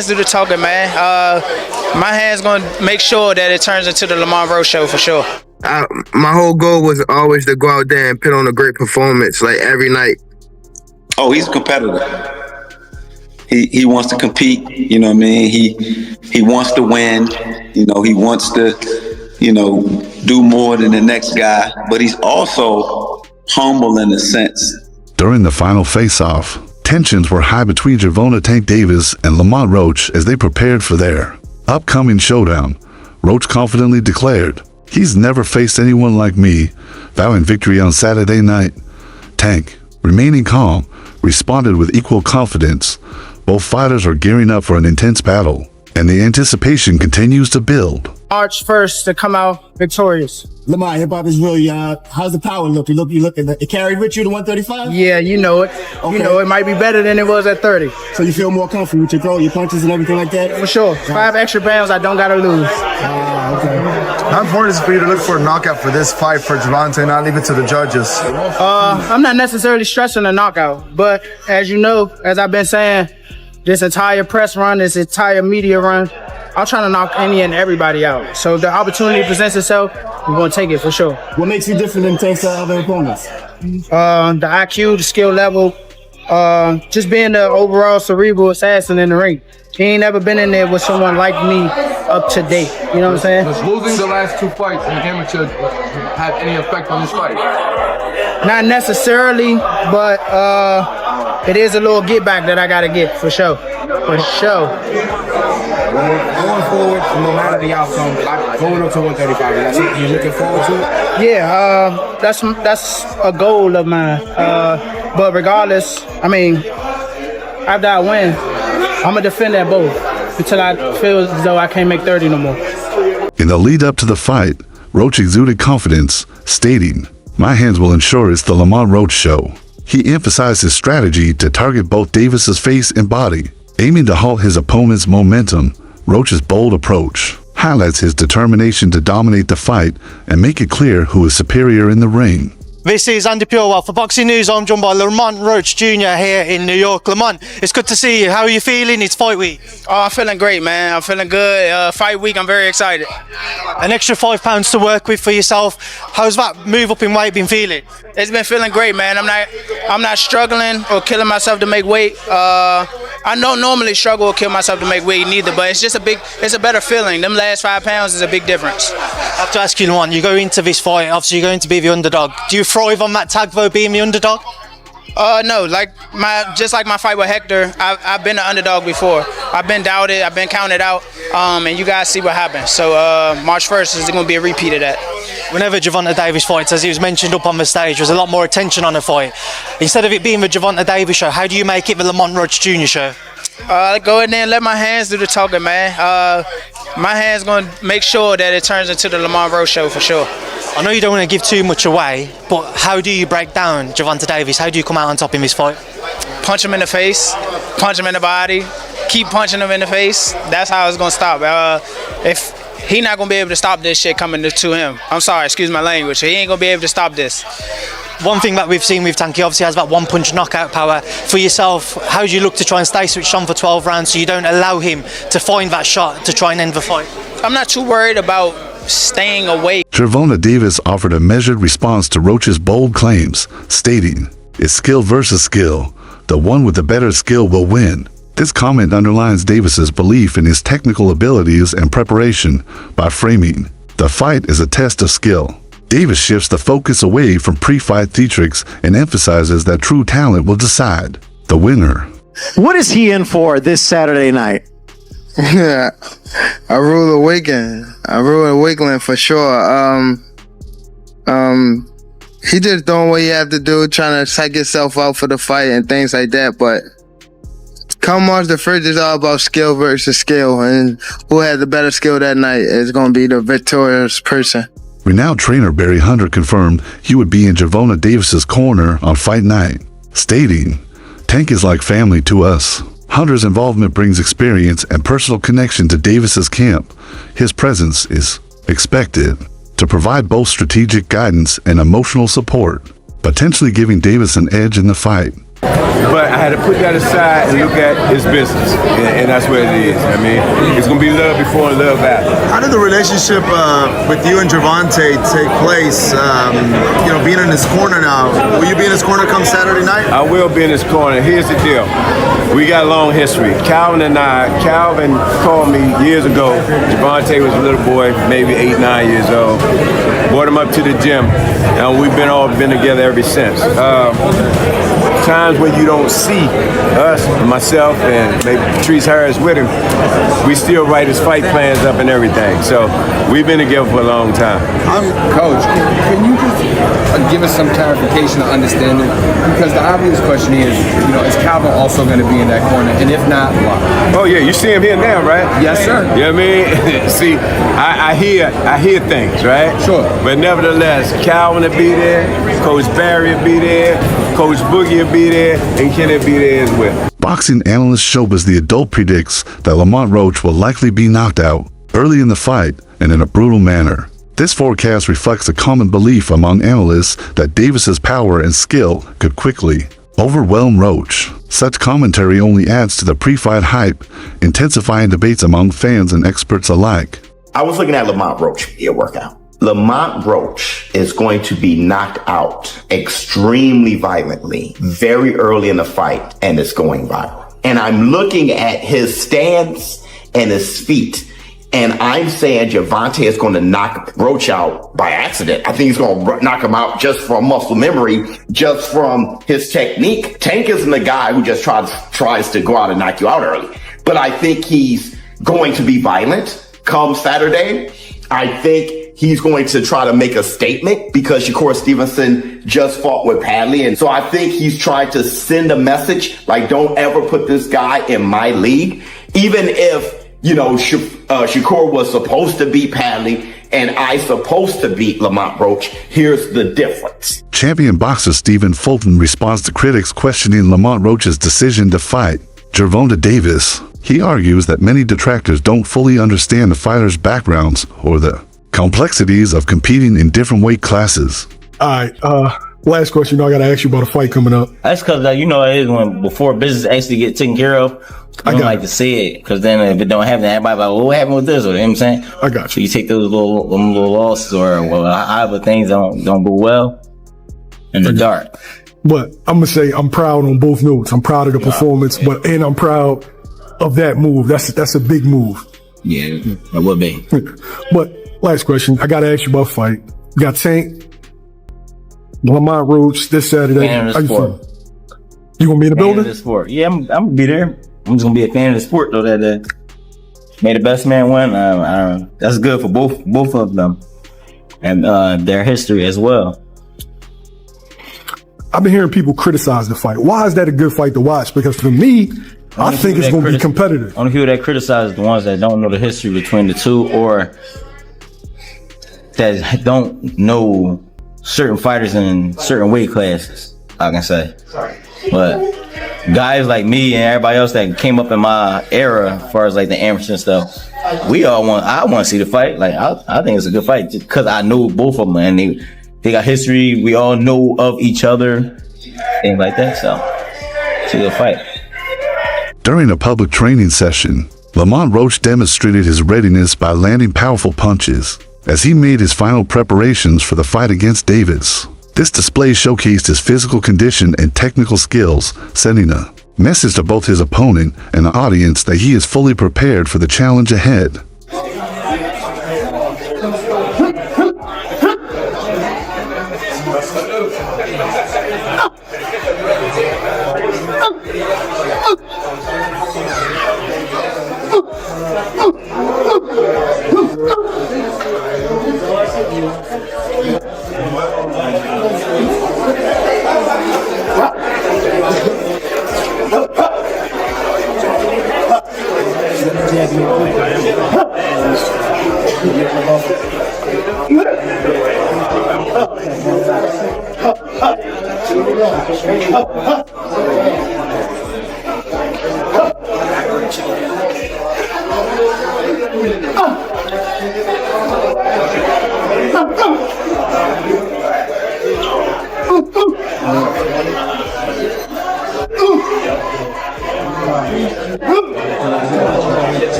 hands do the talking, man. My hands gonna make sure that it turns into the Lamont Roach show for sure. My whole goal was always to go out there and put on a great performance, like every night. Oh, he's a competitor. He wants to compete. You know what I mean? He wants to win. You know, he wants to, do more than the next guy. But he's also humble in a sense. During the final face-off, tensions were high between Gervonta Tank Davis and Lamont Roach as they prepared for their upcoming showdown. Roach confidently declared, "He's never faced anyone like me," vowing victory on Saturday night. Tank, remaining calm, responded with equal confidence. Both fighters are gearing up for an intense battle, and the anticipation continues to build. March 1st to come out victorious. Lamont, hip-hop is really, how's the power look? You looking, it carried with you to 135? Yeah, you know it. Okay. You know, it might be better than it was at 30. So you feel more comfortable with your throw, your punches and everything like that? For sure. 5 extra pounds I don't gotta lose. Okay. How important is it for you to look for a knockout for this fight for Gervonta and not leave it to the judges? I'm not necessarily stressing a knockout, but as you know, as I've been saying, this entire press run, this entire media run, I'm trying to knock any and everybody out. So the opportunity presents itself, we're gonna take it for sure. What makes you different than thanks to other opponents? The IQ, the skill level, just being the overall cerebral assassin in the ring. He ain't never been in there with someone like me up to date. You know what I'm saying? Does losing the last 2 fights in the amateur have any effect on this fight? Not necessarily, but it is a little get back that I gotta get for sure. For sure. Going forward, no matter the outcome, like going up to 135, is that something you're looking forward to? Yeah, that's a goal of mine. But regardless, I mean, after I win, I'm gonna defend that both until I feel as though I can't make 30 no more. In the lead up to the fight, Roach exuded confidence, stating, "My hands will ensure it's the Lamont Roach show." He emphasized his strategy to target both Davis's face and body, aiming to halt his opponent's momentum. Roach's bold approach highlights his determination to dominate the fight and make it clear who is superior in the ring. This is Andy Purewell for Boxing News. I'm joined by Lamont Roach Jr. here in New York. Lamont, it's good to see you. How are you feeling? It's fight week. Oh, I'm feeling great, man. I'm feeling good. Fight week, I'm very excited. An extra 5 pounds to work with for yourself. How's that move up in weight been feeling? It's been feeling great, man. I'm not struggling or killing myself to make weight. I don't normally struggle or kill myself to make weight neither, but it's just it's a better feeling. Them last 5 pounds is a big difference. I have to ask you, Lamont, you go into this fight, obviously you're going to be the underdog. Do you thrive on that tag though, being the underdog? No, just like my fight with Hector, I've been an underdog before. I've been doubted, I've been counted out, and you guys see what happens. So March 1st is going to be a repeat of that. Whenever Gervonta Davis fights, as he was mentioned up on the stage, there's a lot more attention on the fight. Instead of it being the Gervonta Davis show, how do you make it the Lamont Roach Jr. show? Go in there and let my hands do the talking, man. My hands going to make sure that it turns into the Lamont Roach show for sure. I know you don't want to give too much away, but how do you break down Gervonta Davis? How do you come out on top in this fight? Punch him in the face, punch him in the body, keep punching him in the face. That's how it's going to stop. If he not going to be able to stop this shit coming to him. I'm sorry, excuse my language. He ain't going to be able to stop this. One thing that we've seen with Tanky obviously has that one-punch knockout power. For yourself, how do you look to try and stay switched on for 12 rounds so you don't allow him to find that shot to try and end the fight? I'm not too worried about staying away. Gervonta Davis offered a measured response to Roach's bold claims, stating, "It's skill versus skill. The one with the better skill will win." This comment underlines Davis's belief in his technical abilities and preparation by framing, "The fight is a test of skill." Davis shifts the focus away from pre-fight theatrics and emphasizes that true talent will decide the winner. What is he in for this Saturday night? Yeah, I rule a weakling for sure. He just doing what he have to do, trying to psych himself out for the fight and things like that. But come March the 1st, it's all about skill versus skill, and who has the better skill that night is going to be the victorious person. Renowned trainer Barry Hunter confirmed he would be in Gervonta Davis's corner on fight night, stating, "Tank is like family to us." Hunter's involvement brings experience and personal connection to Davis's camp. His presence is expected to provide both strategic guidance and emotional support, potentially giving Davis an edge in the fight. But I had to put that aside and look at his business, and that's what it is. I mean, it's gonna be love before and love after. How did the relationship with you and Gervonta take place? You know, being in his corner now. Will you be in his corner come Saturday night? I will be in his corner. Here's the deal. We got a long history. Calvin called me years ago. Gervonta was a little boy, maybe 8, 9 years old. Brought him up to the gym, and we've all been together ever since. Times when you don't see us, myself, and maybe Patrice Harris with him, we still write his fight plans up and everything. So we've been together for a long time. Coach, can you just give us some clarification or understanding? Because the obvious question is, you know, is Calvin also going to be in that corner? And if not, why? Oh yeah, you see him here now, right? Yes, sir. You know what I mean? See, I hear things, right? Sure. But nevertheless, Calvin will be there, Coach Barry will be there, Coach Boogie will be there, and Kenny will be there as well. Boxing analyst Showbiz the Adult predicts that Lamont Roach will likely be knocked out early in the fight and in a brutal manner. This forecast reflects a common belief among analysts that Davis's power and skill could quickly overwhelm Roach. Such commentary only adds to the pre-fight hype, intensifying debates among fans and experts alike. I was looking at Lamont Roach via workout. Lamont Roach is going to be knocked out extremely violently very early in the fight, and it's going viral. And I'm looking at his stance and his feet, and I'm saying Gervonta is going to knock Roach out by accident. I think he's going to knock him out just from muscle memory, just from his technique. Tank isn't the guy who just tries to go out and knock you out early. But I think he's going to be violent come Saturday. I think he's going to try to make a statement because Shakur Stevenson just fought with Padley. And so I think he's trying to send a message like, don't ever put this guy in my league. Even if, you know, Shakur was supposed to beat Padley and I supposed to beat Lamont Roach, here's the difference. Champion boxer Stephen Fulton responds to critics questioning Lamont Roach's decision to fight Gervonta. He argues that many detractors don't fully understand the fighters' backgrounds or the complexities of competing in different weight classes. All right, last question. I got to ask you about a fight coming up. That's because, you know, it is when before business actually get taken care of, I don't like to say it because then if it don't happen, everybody like, well, what happened with this? Or, you know what I'm saying? I got you. So you take those little losses or however things don't go well in the dark. But I'm going to say I'm proud on both notes. I'm proud of the performance, and I'm proud of that move. That's a big move. Yeah, it would be. But last question. I got to ask you about fight. You got Tank, Lamont Roach this Saturday. Fan of the sport. You going to be in the building? Fan of the sport. Yeah, I'm going to be there. I'm just going to be a fan of the sport, though, that may the best man win. That's good for both of them and their history as well. I've been hearing people criticize the fight. Why is that a good fight to watch? Because for me, I think it's going to be competitive. Only people that criticize the ones that don't know the history between the two or that don't know certain fighters in certain weight classes, I can say. But guys like me and everybody else that came up in my era, as far as like the amateur stuff, I want to see the fight. Like I think it's a good fight just because I know both of them and they got history. We all know of each other, things like that. So it's a good fight. During a public training session, Lamont Roach demonstrated his readiness by landing powerful punches as he made his final preparations for the fight against Davis. This display showcased his physical condition and technical skills, sending a message to both his opponent and the audience that he is fully prepared for the challenge ahead.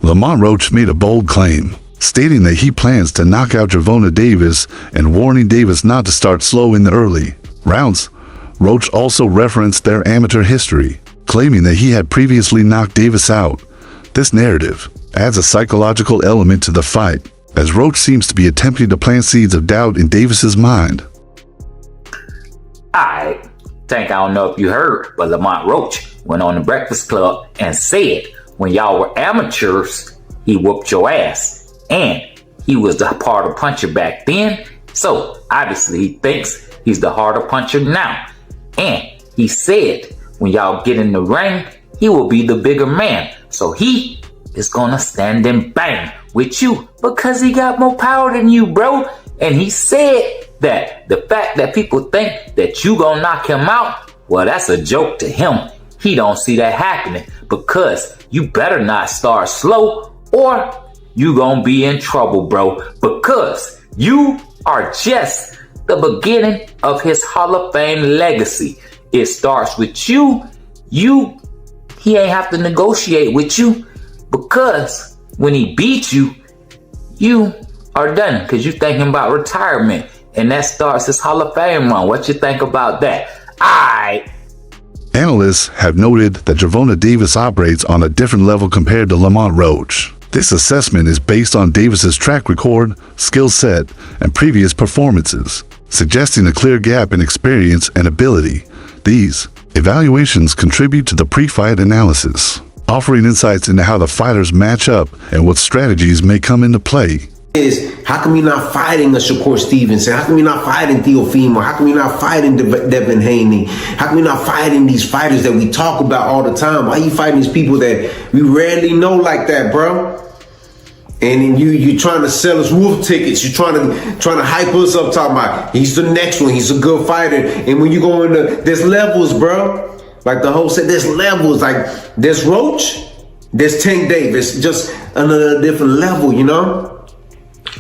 Lamont Roach made a bold claim, stating that he plans to knock out Gervonta Davis and warning Davis not to start slow in the early rounds. Roach also referenced their amateur history, claiming that he had previously knocked Davis out. This narrative adds a psychological element to the fight, as Roach seems to be attempting to plant seeds of doubt in Davis's mind. I don't know if you heard, but Lamont Roach went on the Breakfast Club and said when y'all were amateurs, he whooped your ass. And he was the harder puncher back then, so obviously he thinks he's the harder puncher now. And he said when y'all get in the ring, he will be the bigger man. So he is gonna stand and bang with you because he got more power than you, bro. And he said that the fact that people think that you gonna knock him out, well, that's a joke to him. He don't see that happening because you better not start slow or you gonna be in trouble, bro, because you are just the beginning of his Hall of Fame legacy. It starts with you. He ain't have to negotiate with you because when he beats you, you are done because you thinking about retirement, and that starts his Hall of Fame run. What you think about that? Analysts have noted that Gervonta Davis operates on a different level compared to Lamont Roach. This assessment is based on Davis's track record, skill set, and previous performances, suggesting a clear gap in experience and ability. These evaluations contribute to the pre-fight analysis, offering insights into how the fighters match up and what strategies may come into play. How come you're not fighting a Shakur Stevenson? How come you're not fighting Teofimo? How come you're not fighting Devin Haney? How come you're not fighting these fighters that we talk about all the time? Why are you fighting these people that we rarely know like that, bro? And you trying to sell us wolf tickets. You're trying to hype us up, talking about he's the next one. He's a good fighter. And when you go into, there's levels, bro. Like the whole set, there's levels. Like there's Roach, there's Tank Davis, just another different level, you know?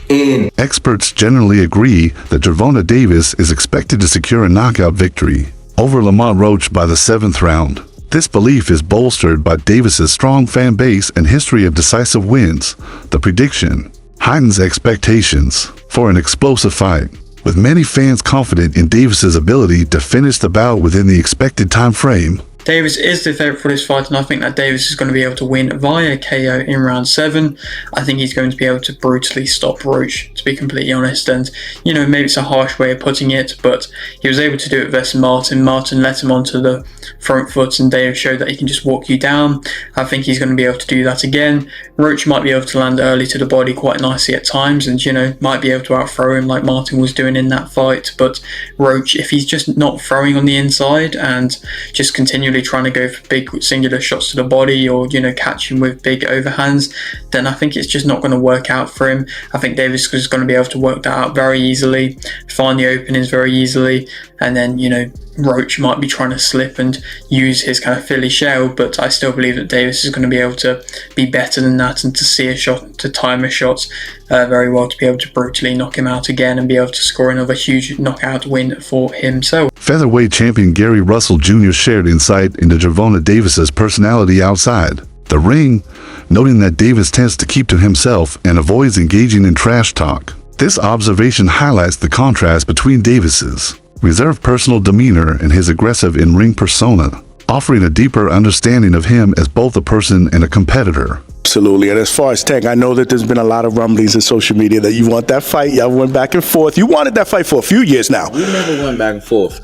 And experts generally agree that Gervonta Davis is expected to secure a knockout victory over Lamont Roach by the 7th round. This belief is bolstered by Davis's strong fan base and history of decisive wins. The prediction heightens expectations for an explosive fight, with many fans confident in Davis's ability to finish the bout within the expected time frame. Davis is the favourite for this fight, and I think that Davis is going to be able to win via KO in round 7. I think he's going to be able to brutally stop Roach, to be completely honest. And, you know, maybe it's a harsh way of putting it, but he was able to do it versus Martin. Martin let him onto the front foot, and Davis showed that he can just walk you down. I think he's going to be able to do that again. Roach might be able to land early to the body quite nicely at times, and, you know, might be able to outthrow him like Martin was doing in that fight. But Roach, if he's just not throwing on the inside and just continually trying to go for big singular shots to the body, or, you know, catch him with big overhands, then I think it's just not going to work out for him. I think Davis is going to be able to work that out very easily, find the openings very easily, and then, you know, Roach might be trying to slip and use his kind of Philly shell, but I still believe that Davis is going to be able to be better than that and to see a shot, to time a shot very well, to be able to brutally knock him out again and be able to score another huge knockout win for himself. Featherweight champion Gary Russell Jr. shared insight into Gervonta Davis's personality outside the ring, noting that Davis tends to keep to himself and avoids engaging in trash talk. This observation highlights the contrast between Davis's reserved personal demeanor and his aggressive in-ring persona, offering a deeper understanding of him as both a person and a competitor. Absolutely. And as far as Tank, I know that there's been a lot of rumblings in social media that you want that fight. Y'all went back and forth. You wanted that fight for a few years now. We never went back and forth.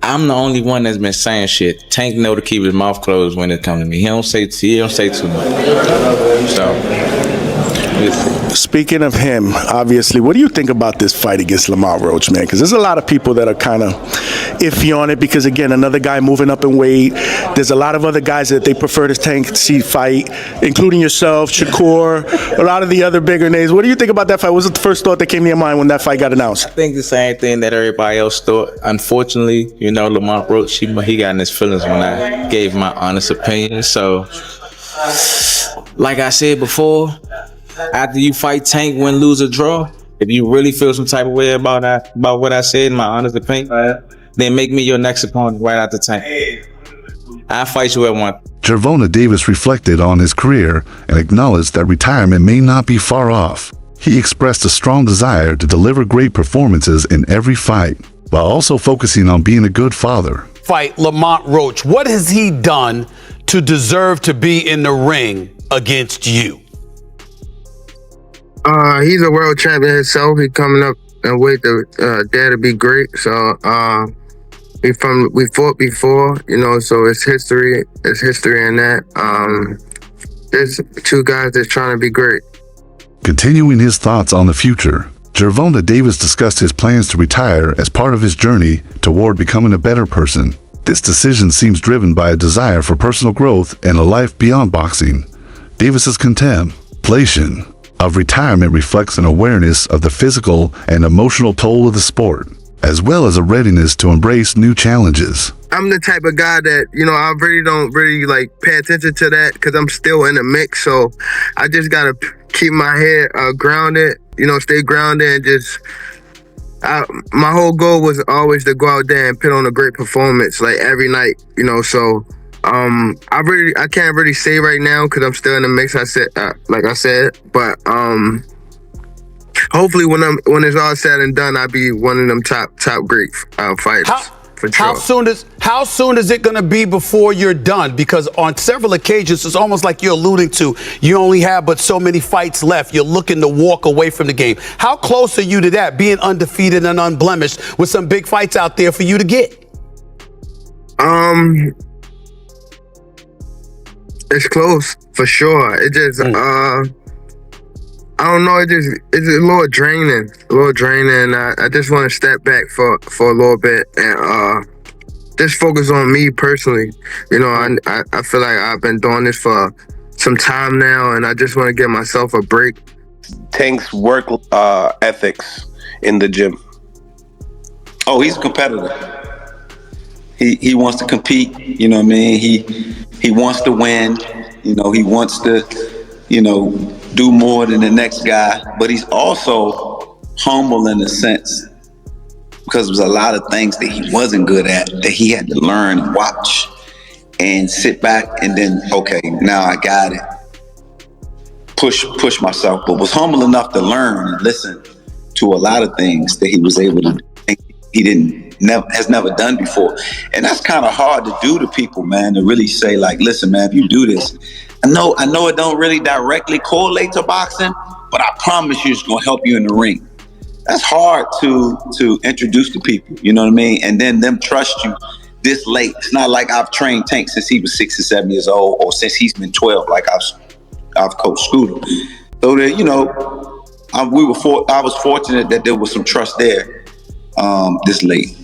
I'm the only one that's been saying shit. Tank know to keep his mouth closed when it comes to me. He don't say too much. So speaking of him, obviously, what do you think about this fight against Lamont Roach, man? Because there's a lot of people that are kind of iffy on it because, again, another guy moving up in weight. There's a lot of other guys that they prefer to Tank to see fight, including yourself, Shakur, a lot of the other bigger names. What do you think about that fight? What was the first thought that came to your mind when that fight got announced? I think the same thing that everybody else thought. Unfortunately, you know, Lamont Roach, he got in his feelings when I gave my honest opinion. So, like I said before, after you fight Tank, win, lose, or draw, If you really feel some type of way about what I said, in my honest opinion, then make me your next opponent right out the tank. I'll fight you at one. Gervonta reflected on his career and acknowledged that retirement may not be far off. He expressed a strong desire to deliver great performances in every fight, while also focusing on being a good father. Fight Lamont Roach. What has he done to deserve to be in the ring against you? He's a world champion himself. He's coming up and wait to dare to be great. So we fought before, you know, so it's history. It's history in that. There's two guys that's trying to be great. Continuing his thoughts on the future, Gervonta discussed his plans to retire as part of his journey toward becoming a better person. This decision seems driven by a desire for personal growth and a life beyond boxing. Davis's contemplation of retirement reflects an awareness of the physical and emotional toll of the sport, as well as a readiness to embrace new challenges. I'm the type of guy that, you know, I really don't like pay attention to that because I'm still in the mix. So I just got to keep my head grounded, you know, stay grounded and just, my whole goal was always to go out there and put on a great performance like every night, you know, so I can't really say right now because I'm still in the mix. I said, but hopefully when it's all said and done, I'll be one of them top great fighters. For sure. How soon is it going to be before you're done? Because on several occasions, it's almost like you're alluding to, you only have but so many fights left. You're looking to walk away from the game. How close are you to that, being undefeated and unblemished with some big fights out there for you to get? It's close for sure. It just I don't know. It's a little draining. I just want to step back for a little bit and just focus on me personally. You know, I feel like I've been doing this for some time now, and I just want to give myself a break. Tank's work ethics in the gym. Oh, he's a competitor. He wants to compete. You know what I mean? He wants to win. You know, he wants to, you know, do more than the next guy, but he's also humble in a sense because there's a lot of things that he wasn't good at that he had to learn and watch and sit back and then, okay, now I got it. Push myself, but was humble enough to learn and listen to a lot of things that he was able to think he has never done before. And that's kind of hard to do to people, man, to really say like, listen, man, if you do this, I know it don't really directly correlate to boxing, but I promise you it's gonna help you in the ring. That's hard to introduce to people, you know what I mean? And then them trust you this late. It's not like I've trained Tank since he was 6 or 7 years old, or since he's been 12, like I've coached Scooter. So that, you know, I was fortunate that there was some trust there this late.